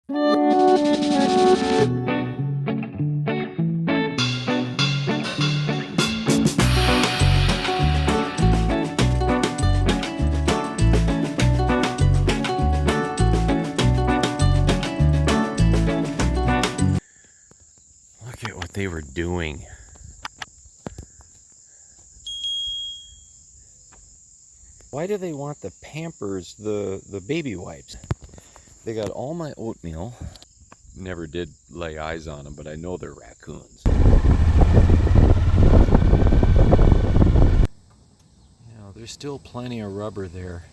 Look at what they were doing. Why do they want the Pampers, the baby wipes? They got all my oatmeal. Never did lay eyes on them, but I know they're raccoons. Now, there's still plenty of rubber there.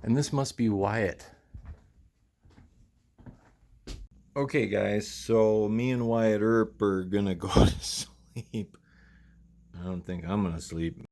And this must be Wyatt. Okay, guys, so me and Wyatt Earp are gonna go to sleep. I don't think I'm gonna sleep.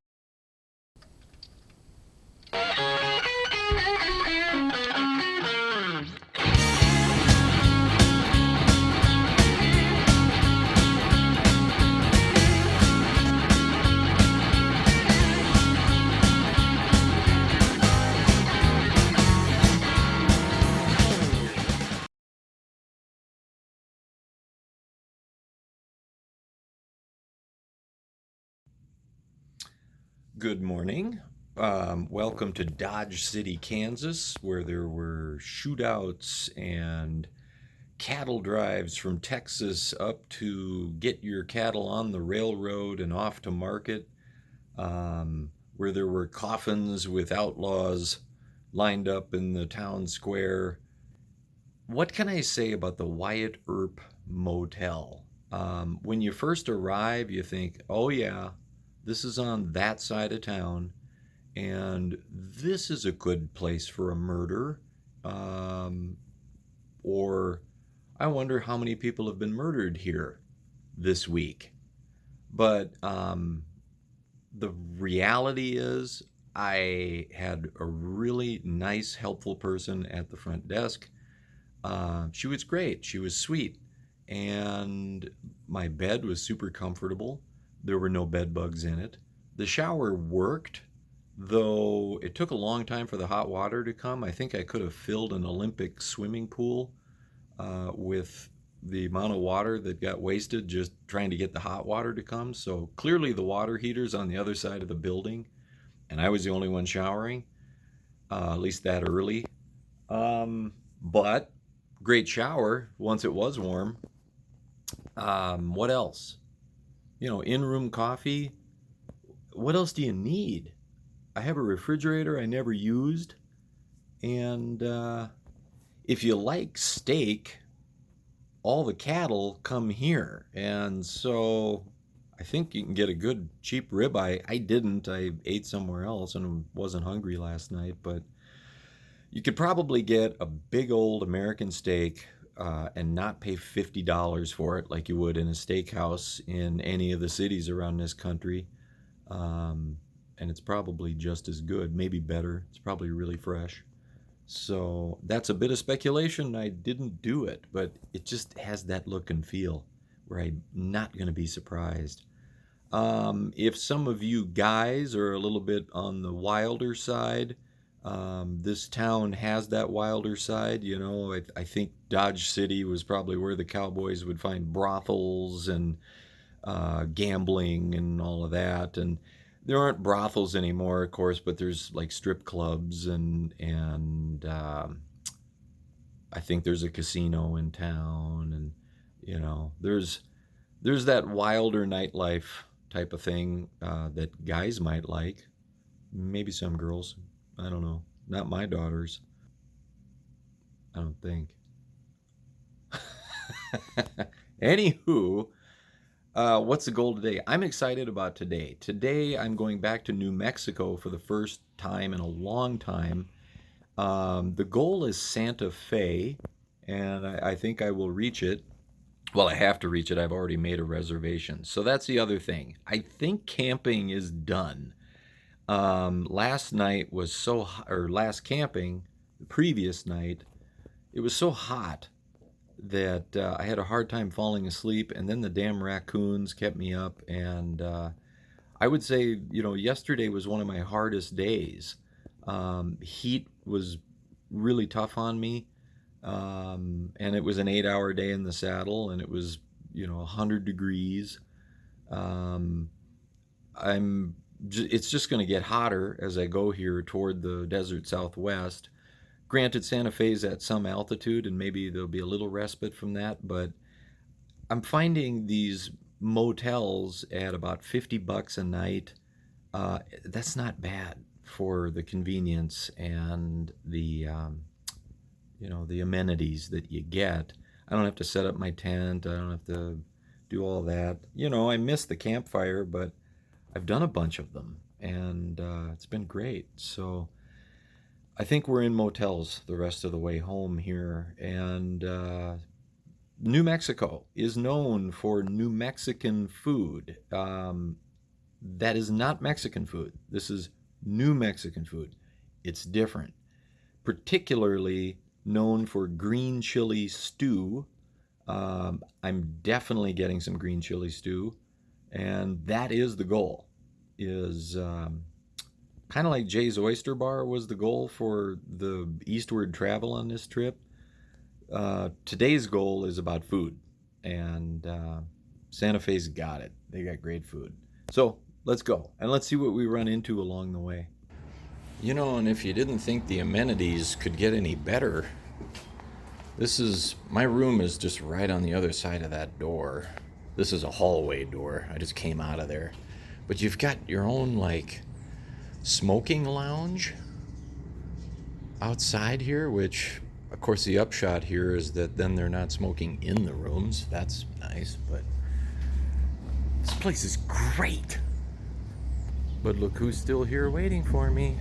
Good morning. Welcome to Dodge City, Kansas, where there were shootouts and cattle drives from Texas up to get your cattle on the railroad and off to market, where there were coffins with outlaws lined up in the town square. What can I say about the Wyatt Earp Motel? When you first arrive, you think, oh yeah, this is on that side of town, and this is a good place for a murder. Or I wonder how many people have been murdered here this week. But the reality is, I had a really nice, helpful person at the front desk. She was great. She was sweet. And my bed was super comfortable. There were no bed bugs in it. The shower worked, though it took a long time for the hot water to come. I think I could have filled an Olympic swimming pool with the amount of water that got wasted just trying to get the hot water to come. So clearly the water heater's on the other side of the building, and I was the only one showering, at least that early. But great shower once it was warm. What else? In-room coffee. What else do you need? I have a refrigerator I never used. And if you like steak, all the cattle come here. And so I think you can get a good cheap ribeye. I didn't. I ate somewhere else and wasn't hungry last night. But you could probably get a big old American steak and not pay $50 for it like you would in a steakhouse in any of the cities around this country. And it's probably just as good, maybe better. It's probably really fresh. So that's a bit of speculation. I didn't do it, but it just has that look and feel where I'm not going to be surprised. If some of you guys are a little bit on the wilder side, this town has that wilder side. I think Dodge City was probably where the cowboys would find brothels and gambling and all of that. And there aren't brothels anymore, of course, but there's like strip clubs and I think there's a casino in town, and there's that wilder nightlife type of thing that guys might like. Maybe some girls. I don't know. Not my daughters. I don't think. Anywho, what's the goal today? I'm excited about today. Today I'm going back to New Mexico for the first time in a long time. The goal is Santa Fe, and I think I will reach it. Well, I have to reach it. I've already made a reservation. So that's the other thing. I think camping is done. Last night was or last camping, the previous night, it was so hot that I had a hard time falling asleep, and then the damn raccoons kept me up. And I would say, yesterday was one of my hardest days. Heat was really tough on me, and it was an 8-hour day in the saddle, and it was 100 degrees. Um, it's just going to get hotter as I go here toward the desert southwest. Granted, Santa Fe's at some altitude, and maybe there'll be a little respite from that, but I'm finding these motels at about $50 a night. That's not bad for the convenience and the amenities that you get. I don't have to set up my tent. I don't have to do all that. I miss the campfire, but I've done a bunch of them, and it's been great. So I think we're in motels the rest of the way home here. And New Mexico is known for New Mexican food. That is not Mexican food. This is New Mexican food. It's different. Particularly known for green chili stew. I'm definitely getting some green chili stew, and that is the goal. Is kind of like Jay's Oyster Bar was the goal for the eastward travel on this trip. Today's goal is about food, and Santa Fe's got it. They got great food. So let's go, and let's see what we run into along the way. And if you didn't think the amenities could get any better, my room is just right on the other side of that door. This is a hallway door. I just came out of there. But you've got your own, smoking lounge outside here, which, of course, the upshot here is that then they're not smoking in the rooms. That's nice, but this place is great. But look who's still here waiting for me.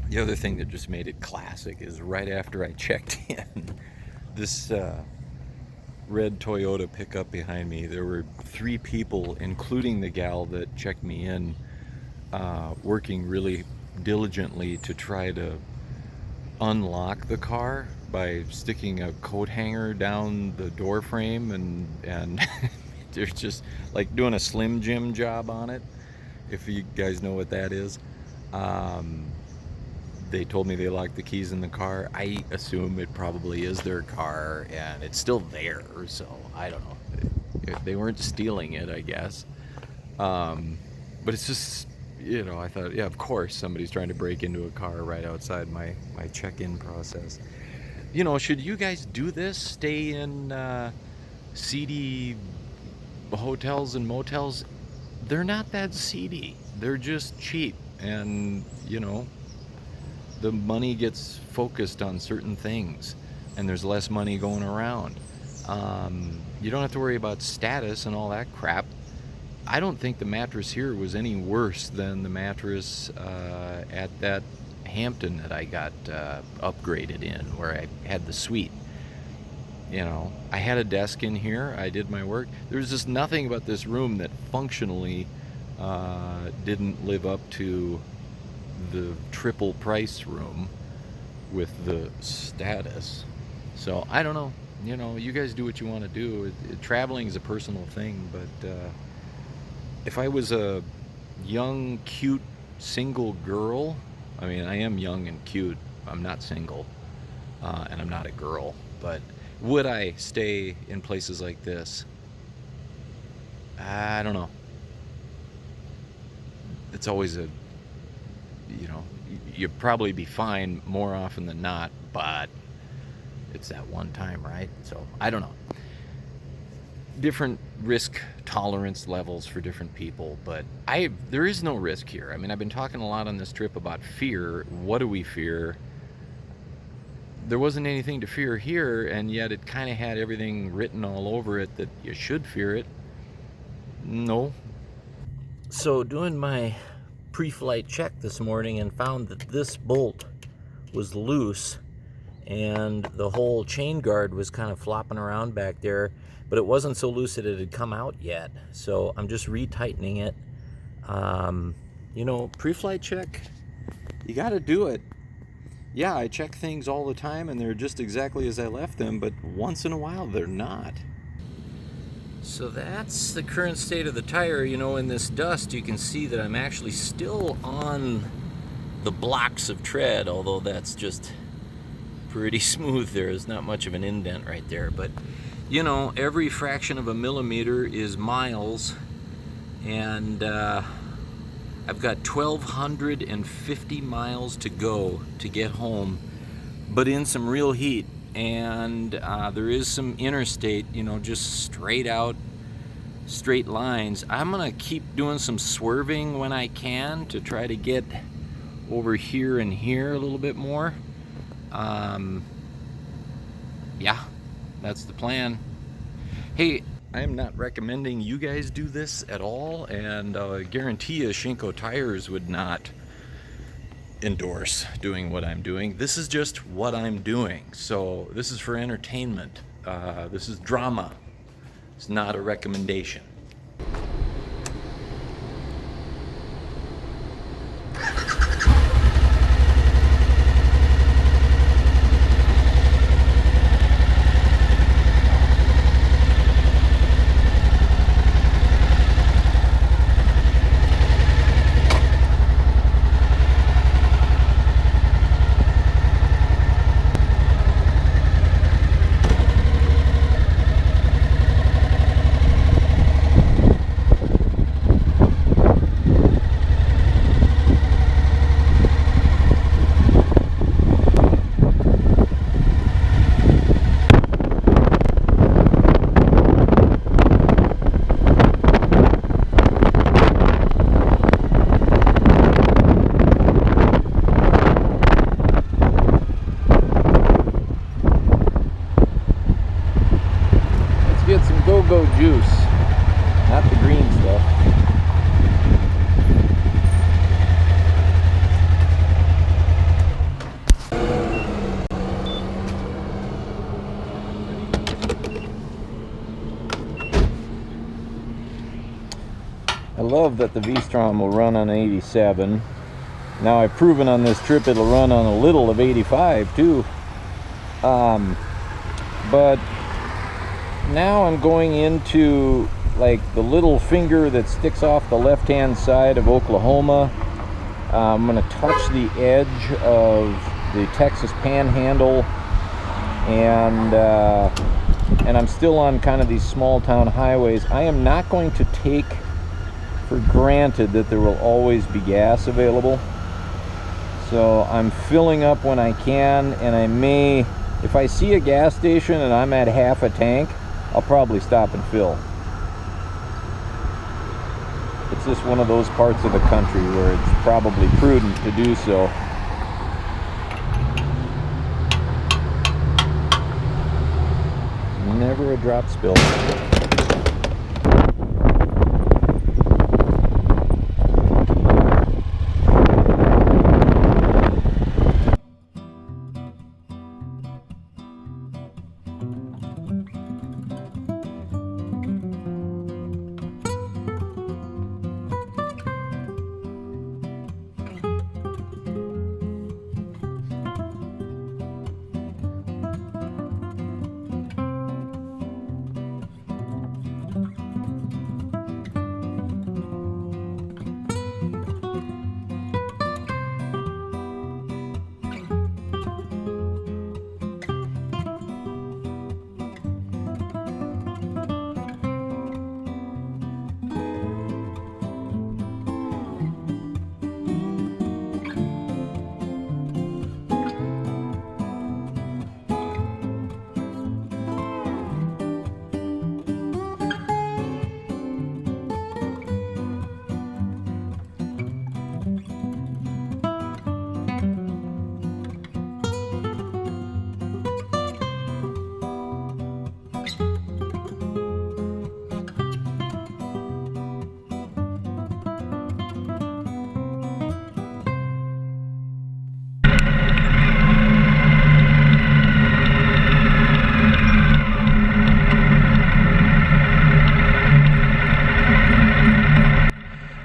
The other thing that just made it classic is right after I checked in, this red Toyota pickup behind me, there were 3 people, including the gal that checked me in, working really diligently to try to unlock the car by sticking a coat hanger down the door frame, and they're just like doing a Slim Jim job on it, if you guys know what that is. They told me they locked the keys in the car. I assume it probably is their car, and it's still there, so I don't know. They weren't stealing it, I guess. But it's just, I thought, yeah, of course somebody's trying to break into a car right outside my check-in process. Should you guys do this? Stay in seedy hotels and motels? They're not that seedy. They're just cheap, and, the money gets focused on certain things, and there's less money going around. You don't have to worry about status and all that crap. I don't think the mattress here was any worse than the mattress at that Hampton that I got upgraded in, where I had the suite. I had a desk in here. I did my work. There's just nothing about this room that functionally didn't live up to the triple price room with the status. So I don't know. You guys do what you want to do. Traveling is a personal thing, but if I was a young, cute, single girl, I mean, I am young and cute. I'm not single, and I'm not a girl, but would I stay in places like this? I don't know. It's always you'd probably be fine more often than not, but it's that one time, right? So I don't know. Different risk tolerance levels for different people, but there is no risk here. I mean, I've been talking a lot on this trip about fear. What do we fear? There wasn't anything to fear here, and yet it kind of had everything written all over it that you should fear it. No. So doing my pre-flight check this morning and found that this bolt was loose, and the whole chain guard was kind of flopping around back there, but it wasn't so loose that it had come out yet. So I'm just retightening it. You know, pre-flight check, you got to do it. Yeah, I check things all the time and they're just exactly as I left them, but once in a while they're not. So that's the current state of the tire. You know, in this dust you can see that I'm actually still on the blocks of tread, although that's just pretty smooth. There is not much of an indent right there, but you know, every fraction of a millimeter is miles, and I've got 1,250 miles to go to get home, but in some real heat. And there is some interstate, you know, just straight out, straight lines. I'm gonna keep doing some swerving when I can to try to get over here and here a little bit more. Yeah, that's the plan. Hey, I am not recommending you guys do this at all, and I guarantee you Shinko Tires would not endorse doing what I'm doing. This is just what I'm doing. So this is for entertainment. This is drama. It's not a recommendation. Get some go-go juice, not the green stuff. I love that the V-Strom will run on 87. Now I've proven on this trip it'll run on a little of 85 too. But now I'm going into like the little finger that sticks off the left-hand side of Oklahoma. I'm going to touch the edge of the Texas Panhandle, and I'm still on kind of these small town highways. I am not going to take for granted that there will always be gas available. So I'm filling up when I can, and I may, if I see a gas station and I'm at half a tank, I'll probably stop and fill. It's just one of those parts of the country where it's probably prudent to do so. Never a drop spill.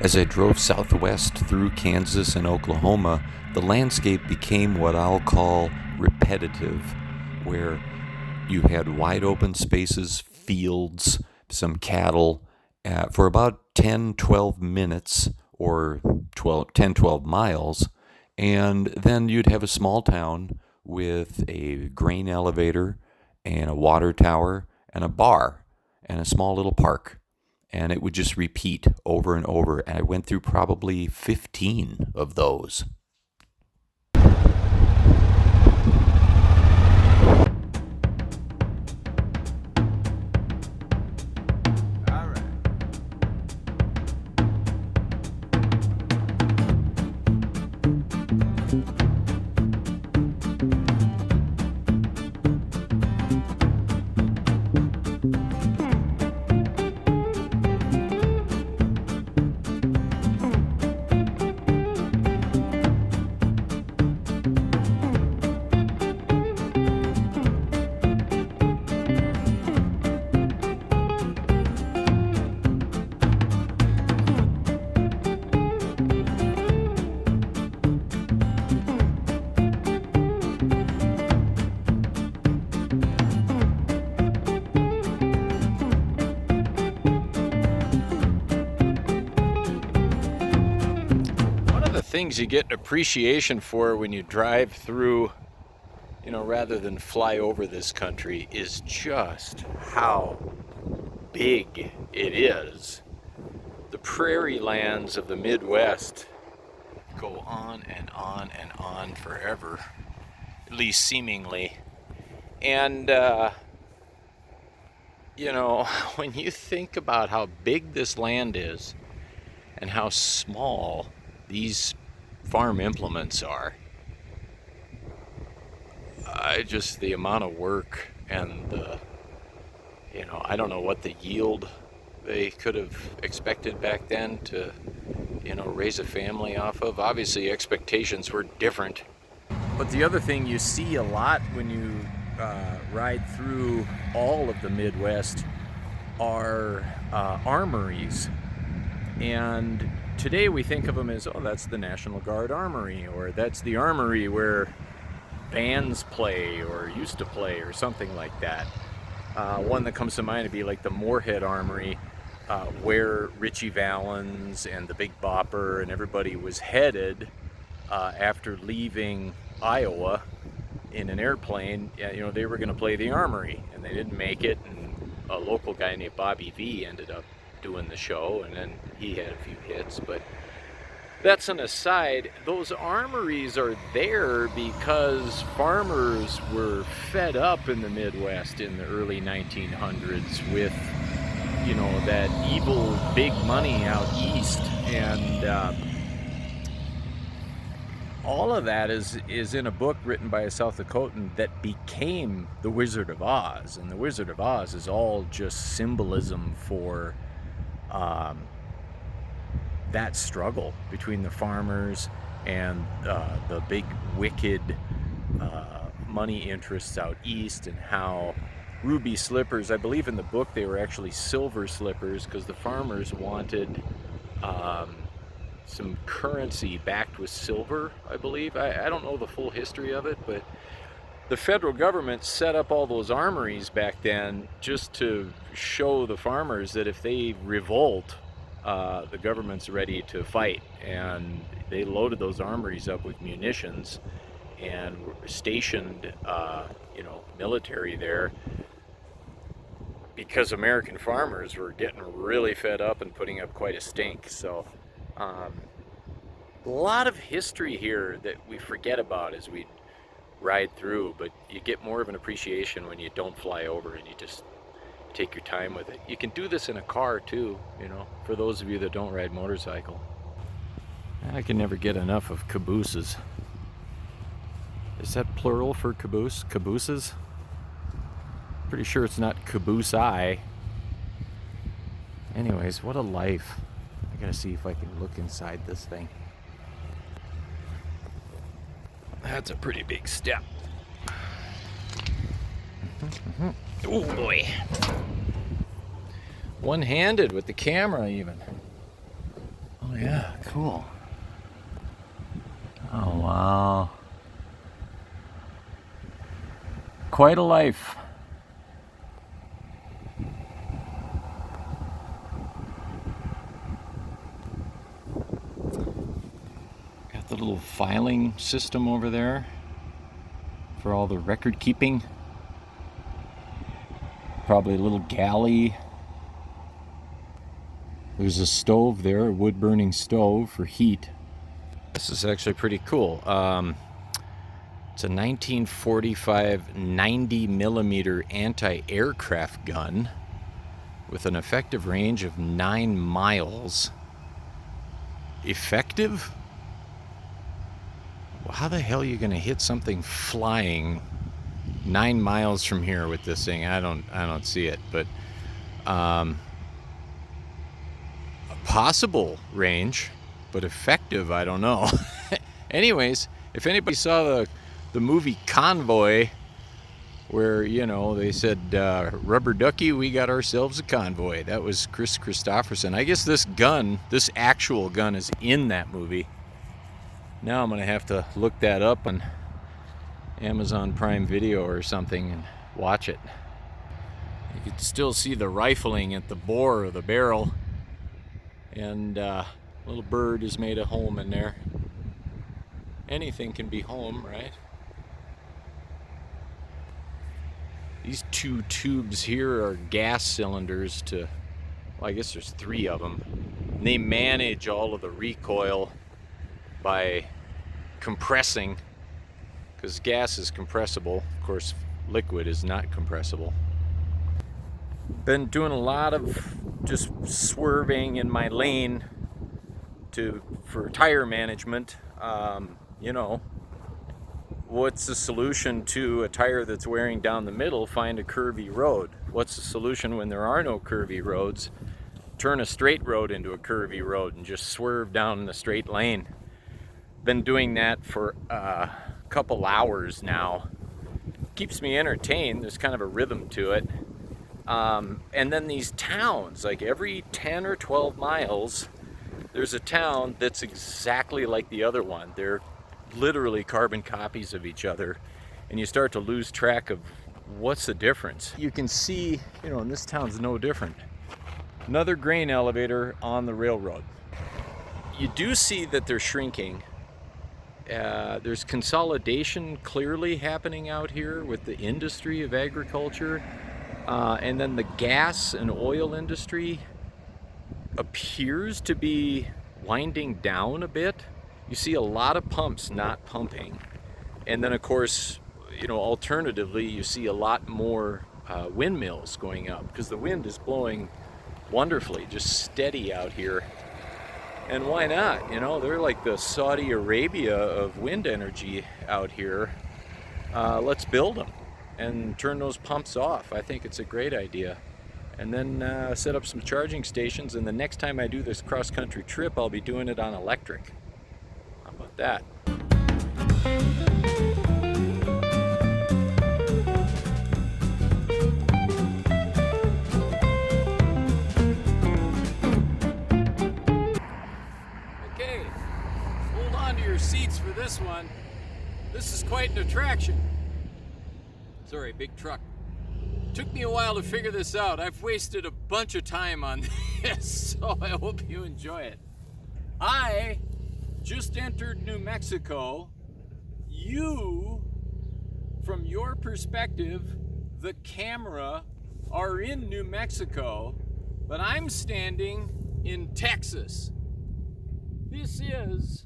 As I drove southwest through Kansas and Oklahoma, the landscape became what I'll call repetitive, where you had wide open spaces, fields, some cattle, for about 10, 12 minutes or 12 miles. And then you'd have a small town with a grain elevator and a water tower and a bar and a small little park. And it would just repeat over and over. And I went through probably 15 of those. Things you get an appreciation for when you drive through, rather than fly over this country, is just how big it is. The prairie lands of the Midwest go on and on and on forever, at least seemingly. And, when you think about how big this land is and how small these farm implements are, the amount of work and I don't know what the yield they could have expected back then to, raise a family off of. Obviously expectations were different. But the other thing you see a lot when you ride through all of the Midwest are armories. And today we think of them as, that's the National Guard Armory, or that's the armory where bands play or used to play, or something like that. One that comes to mind would be like the Moorhead Armory, where Ritchie Valens and the Big Bopper and everybody was headed after leaving Iowa in an airplane. They were going to play the armory, and they didn't make it, and a local guy named Bobby V ended up doing the show, and then he had a few hits. But that's an aside. Those armories are there because farmers were fed up in the Midwest in the early 1900s with that evil big money out east, and all of that is in a book written by a South Dakotan that became The Wizard of Oz. And The Wizard of Oz is all just symbolism for that struggle between the farmers and the big wicked money interests out east, and how ruby slippers, I believe in the book they were actually silver slippers, because the farmers wanted some currency backed with silver, I believe. I don't know the full history of it, but the federal government set up all those armories back then just to show the farmers that if they revolt, the government's ready to fight. And they loaded those armories up with munitions and stationed military there, because American farmers were getting really fed up and putting up quite a stink. So a lot of history here that we forget about as we ride through, but you get more of an appreciation when you don't fly over and you just take your time with it. You can do this in a car too, for those of you that don't ride motorcycle. I can never get enough of cabooses. Is that plural for caboose? Cabooses? Pretty sure it's not caboose-I. Anyways, what a life. I gotta see if I can look inside this thing. That's a pretty big step. Oh boy. One-handed with the camera even. Oh Yeah, cool. Oh, wow. Quite a life. Got the little filing system over there for all the record keeping. Probably a little galley. There's a stove there, a wood burning stove for heat. This is actually pretty cool. It's a 1945 90 millimeter anti-aircraft gun with an effective range of 9 miles. Effective? Well, how the hell are you going to hit something flying 9 miles from here with this thing? I don't see it, but possible range, but effective, I don't know. Anyways, if anybody saw the movie Convoy, where, you know, they said, rubber ducky, we got ourselves a convoy. That was Chris Christopherson. I guess this gun, this actual gun, is in that movie. Now I'm gonna have to look that up on Amazon Prime Video or something and watch it. You can still see the rifling at the bore of the barrel, and little bird has made a home in there. Anything can be home, right? These 2 tubes here are gas cylinders to, well, I guess there's 3 of them. And they manage all of the recoil by compressing, because gas is compressible. Of course, liquid is not compressible. Been doing a lot of just swerving in my lane for tire management. You know, what's the solution to a tire that's wearing down the middle? Find a curvy road. What's the solution when there are no curvy roads? Turn a straight road into a curvy road and just swerve down the straight lane. Been doing that for a couple hours now. Keeps me entertained. There's kind of a rhythm to it. And then these towns, like every 10 or 12 miles, there's a town that's exactly like the other one. They're literally carbon copies of each other, and you start to lose track of what's the difference. You can see, you know, and this town's no different. Another grain elevator on the railroad. You do see that they're shrinking. There's consolidation clearly happening out here with the industry of agriculture, and then the gas and oil industry appears to be winding down a bit. You see a lot of pumps not pumping, and then of course, you know, alternatively, you see a lot more windmills going up because the wind is blowing wonderfully, just steady out here. And why not? You know, they're like the Saudi Arabia of wind energy out here. Let's build them and turn those pumps off. I think it's a great idea. And then set up some charging stations, and the next time I do this cross-country trip, I'll be doing it on electric. How about that? Okay, hold on to your seats for this one. This is quite an attraction. Sorry, big truck. Took me a while to figure this out. I've wasted a bunch of time on this, so I hope you enjoy it. I just entered New Mexico. You, from your perspective, the camera, are in New Mexico, but I'm standing in Texas. This is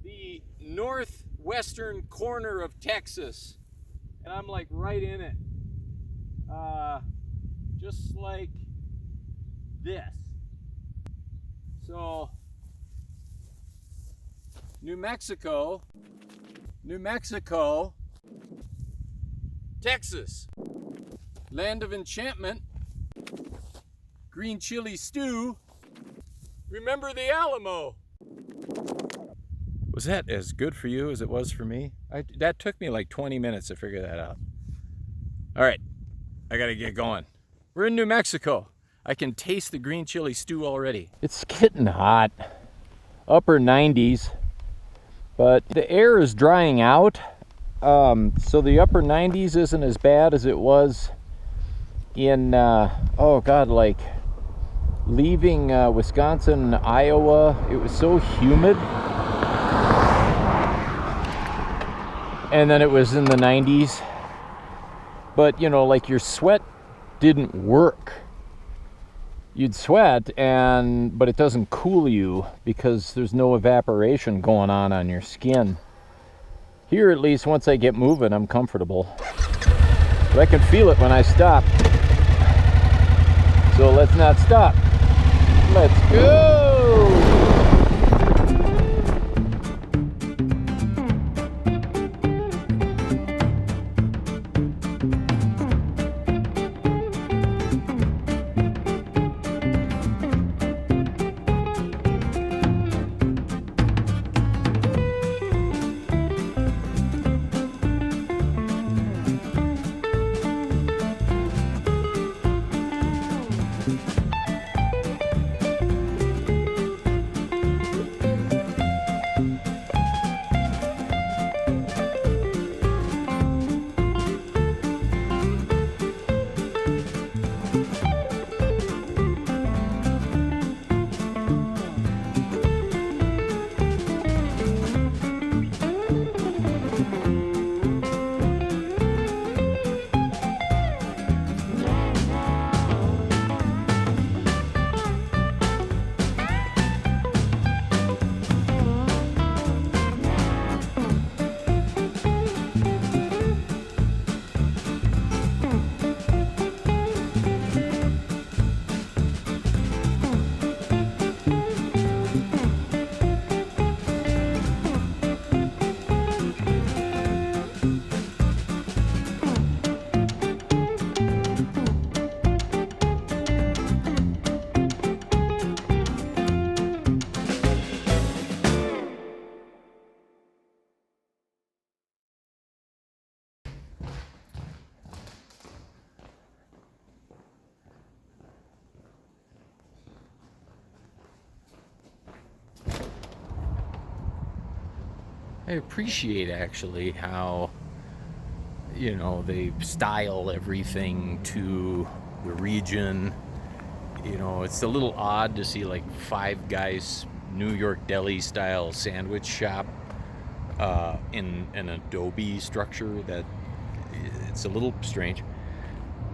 the northwestern corner of Texas. And I'm like right in it, just like this. So, New Mexico, Texas, land of enchantment, green chili stew. Remember the Alamo. Was that as good for you as it was for me? That took me like 20 minutes to figure that out. All right, I gotta get going. We're in New Mexico. I can taste the green chili stew already. It's getting hot, upper 90s, but the air is drying out. So the upper 90s isn't as bad as it was in, oh God, like leaving Wisconsin, Iowa. It was so humid. And then it was in the 90s. But, you know, like your sweat didn't work. You'd sweat, but it doesn't cool you because there's no evaporation going on your skin. Here, at least, once I get moving, I'm comfortable. But I can feel it when I stop. So let's not stop. Let's go! I appreciate actually how, you know, they style everything to the region. You know, it's a little odd to see like Five Guys New York deli style sandwich shop in an adobe structure. That it's a little strange,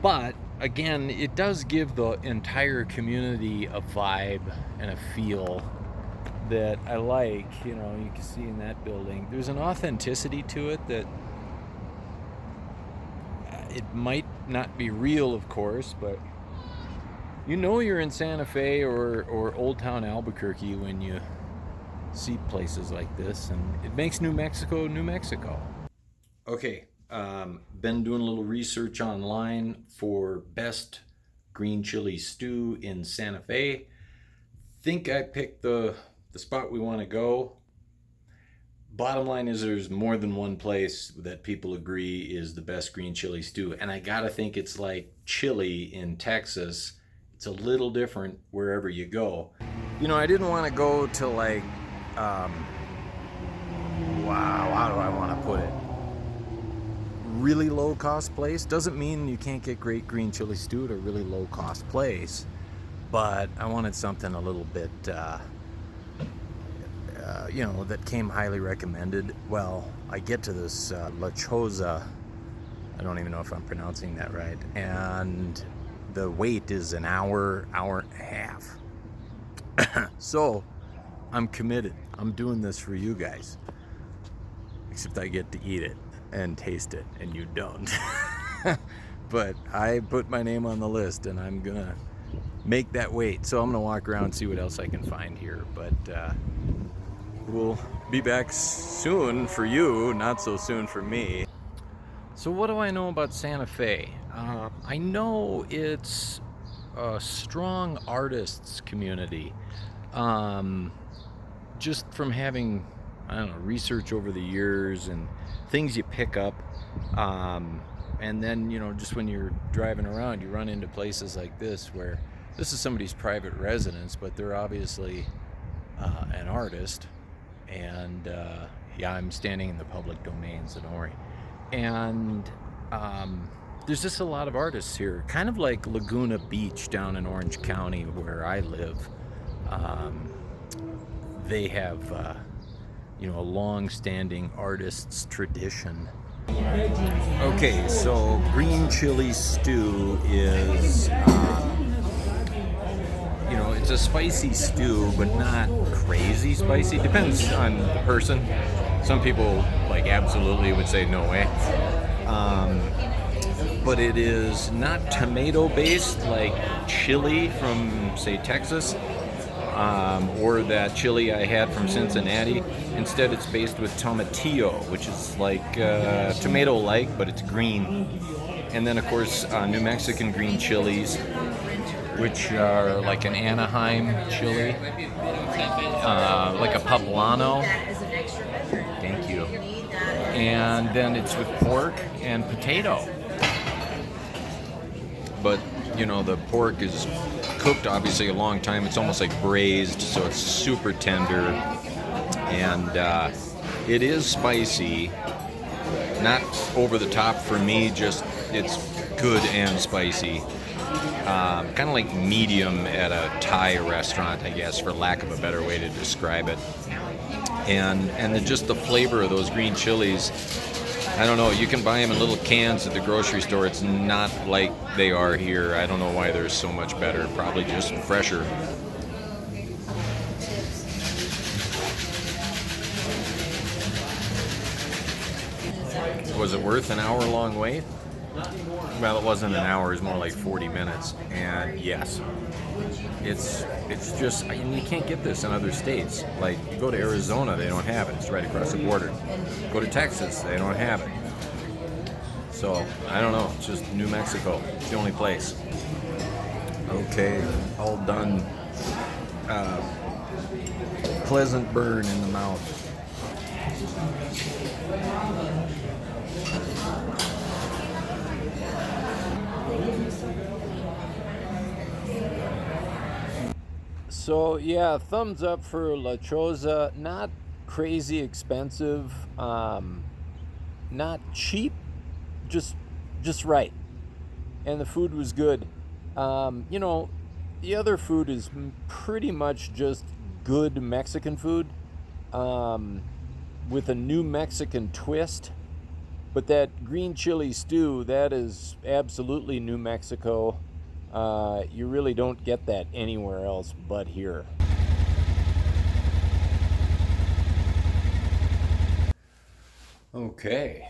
but again, it does give the entire community a vibe and a feel that I like. You know, you can see in that building there's an authenticity to it that it might not be real, of course, but you know you're in Santa Fe or Old Town Albuquerque when you see places like this, and it makes New Mexico, New Mexico. Okay, been doing a little research online for best green chili stew in Santa Fe. Think I picked the spot we want to go. Bottom line is there's more than one place that people agree is the best green chili stew, and I gotta think it's like chili in Texas. It's a little different wherever you go. You know, I didn't want to go to like, wow, how do I want to put it? Really low cost place. Doesn't mean you can't get great green chili stew at a really low cost place, but I wanted something a little bit, you know, that came highly recommended. Well, I get to this La Choza, I don't even know if I'm pronouncing that right, and the wait is an hour and a half. So I'm committed. I'm doing this for you guys, except I get to eat it and taste it and you don't. But I put my name on the list and I'm gonna make that wait. So I'm gonna walk around and see what else I can find here, but we'll be back soon for you, not so soon for me. So what do I know about Santa Fe? I know it's a strong artists community. Just from having, I don't know, research over the years and things you pick up. And then, you know, just when you're driving around, you run into places like this where This is somebody's private residence, but they're obviously an artist. And yeah, I'm standing in the public domain, so don't worry. And there's just a lot of artists here, kind of like Laguna Beach down in Orange County where I live. They have a long-standing artists tradition. Okay, so green chili stew is it's a spicy stew, but not crazy spicy. Depends on the person. Some people absolutely would say no way. But it is not tomato based like chili from, say, Texas, or that chili I had from Cincinnati. Instead, it's based with tomatillo, which is like tomato-like, but it's green. And then, of course, New Mexican green chilies, which are like an Anaheim chili, like a poblano. Thank you. And then it's with pork and potato. But, the pork is cooked obviously a long time. It's almost like braised, so it's super tender. And it is spicy. Not over the top for me, just it's good and spicy. Kind of like medium at a Thai restaurant, I guess, for lack of a better way to describe it. And just the flavor of those green chilies, I don't know, you can buy them in little cans at the grocery store. It's not like they are here. I don't know why they're so much better, probably just fresher. Was it worth an hour-long wait? Well, it wasn't an hour, it was more like 40 minutes. And yes, it's just, you can't get this in other states. Like, you go to Arizona, they don't have it. It's right across the border. Go to Texas, they don't have it. So, I don't know, it's just New Mexico. It's the only place. Okay, all done. Pleasant burn in the mouth. So yeah, thumbs up for La Choza. Not crazy expensive, not cheap, just right. And the food was good. The other food is pretty much just good Mexican food, with a New Mexican twist. But that green chili stew, that is absolutely New Mexico. You really don't get that anywhere else but here. Okay.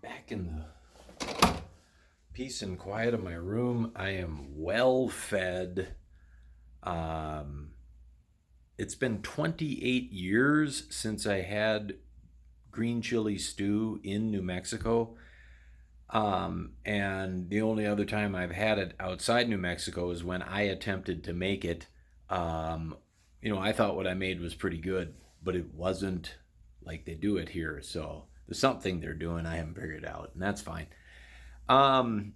Back in the peace and quiet of my room, I am well fed. It's been 28 years since I had green chili stew in New Mexico. And the only other time I've had it outside New Mexico is when I attempted to make it. I thought what I made was pretty good, but it wasn't like they do it here. So there's something they're doing I haven't figured out, and that's fine.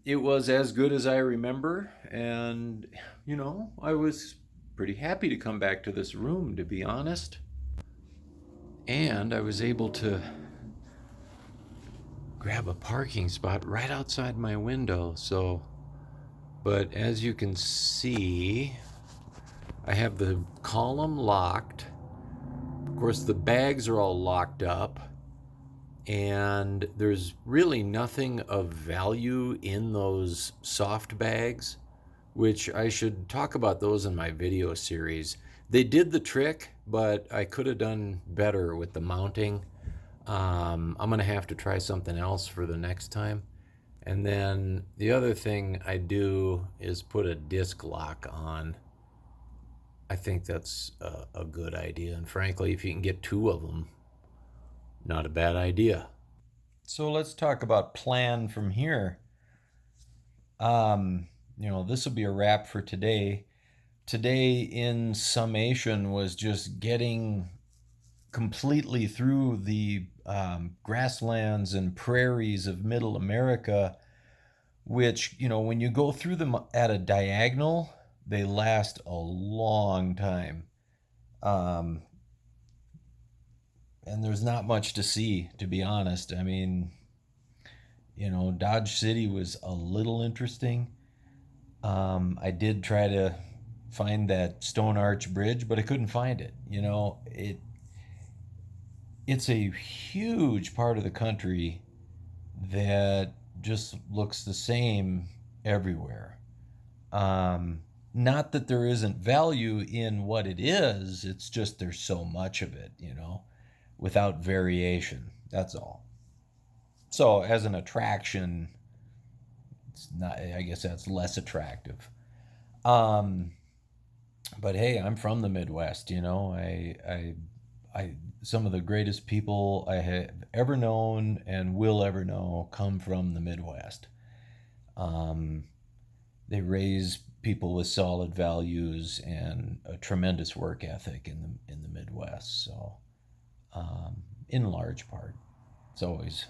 It was as good as I remember, and, I was pretty happy to come back to this room, to be honest. And I was able to grab a parking spot right outside my window. But as you can see, I have the column locked. Of course, the bags are all locked up, and there's really nothing of value in those soft bags, which I should talk about those in my video series. They did the trick, but I could have done better with the mounting. I'm going to have to try something else for the next time. And then the other thing I do is put a disc lock on. I think that's a good idea. And frankly, if you can get two of them, not a bad idea. So let's talk about plan from here. This will be a wrap for today. Today, in summation, was just getting completely through the grasslands and prairies of Middle America which, when you go through them at a diagonal, they last a long time. Um, and there's not much to see, to be honest. I mean, Dodge City was a little interesting. I did try to find that Stone Arch Bridge, but I couldn't find it. It's a huge part of the country that just looks the same everywhere. Not that there isn't value in what it is, it's just there's so much of it, without variation. That's all. So, as an attraction, it's not, I guess that's less attractive. Um, but hey, I'm from the Midwest, I some of the greatest people I have ever known and will ever know come from the Midwest. Um, they raise people with solid values and a tremendous work ethic in the Midwest. So, in large part, it's always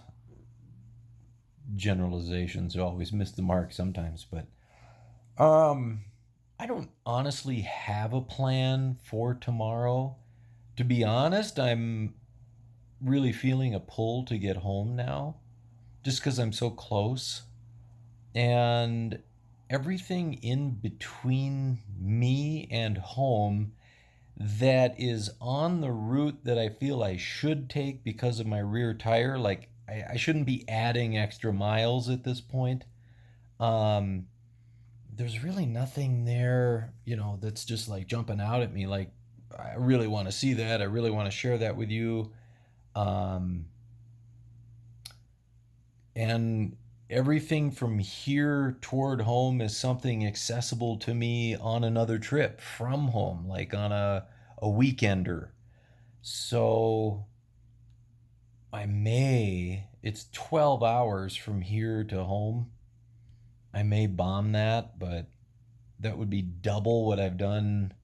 generalizations always miss the mark sometimes, but I don't honestly have a plan for tomorrow. To be honest, I'm really feeling a pull to get home now just because I'm so close. And everything in between me and home that is on the route that I feel I should take because of my rear tire, like I shouldn't be adding extra miles at this point. Um, there's really nothing there, that's just like jumping out at me. Like, I really want to see that. I really want to share that with you. Um, and everything from here toward home is something accessible to me on another trip from home, like on a weekender. So it's 12 hours from here to home. I may bomb that, but that would be double what I've done,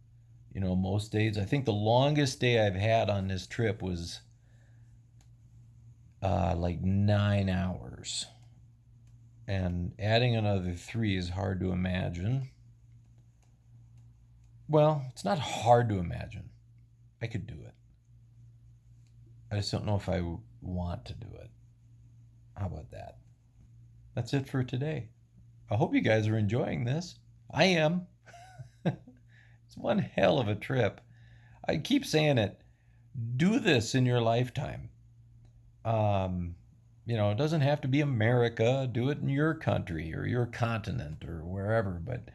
most days. I think the longest day I've had on this trip was like 9 hours. And adding another three is hard to imagine. Well, it's not hard to imagine. I could do it. I just don't know if I want to do it. How about that? That's it for today. I hope you guys are enjoying this. I am. It's one hell of a trip. I keep saying it. Do this in your lifetime. It doesn't have to be America. Do it in your country or your continent or wherever. But,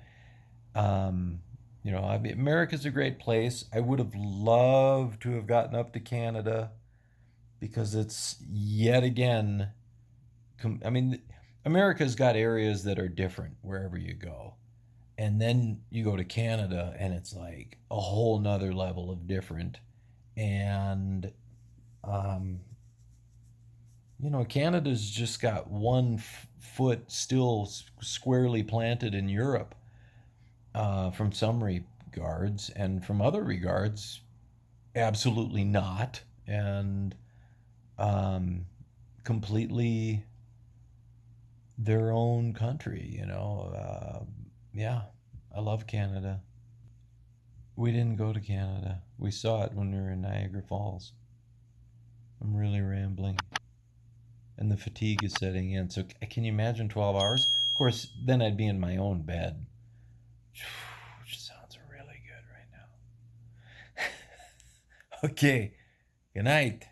America's a great place. I would have loved to have gotten up to Canada because it's yet again, America's got areas that are different wherever you go. And then you go to Canada and it's like a whole nother level of different. And, Canada's just got one foot still squarely planted in Europe from some regards, and from other regards, absolutely not. And completely their own country, yeah, I love Canada. We didn't go to Canada. We saw it when we were in Niagara Falls. I'm really rambling. And the fatigue is setting in. So can you imagine 12 hours? Of course, then I'd be in my own bed. Which sounds really good right now. Okay. Good night.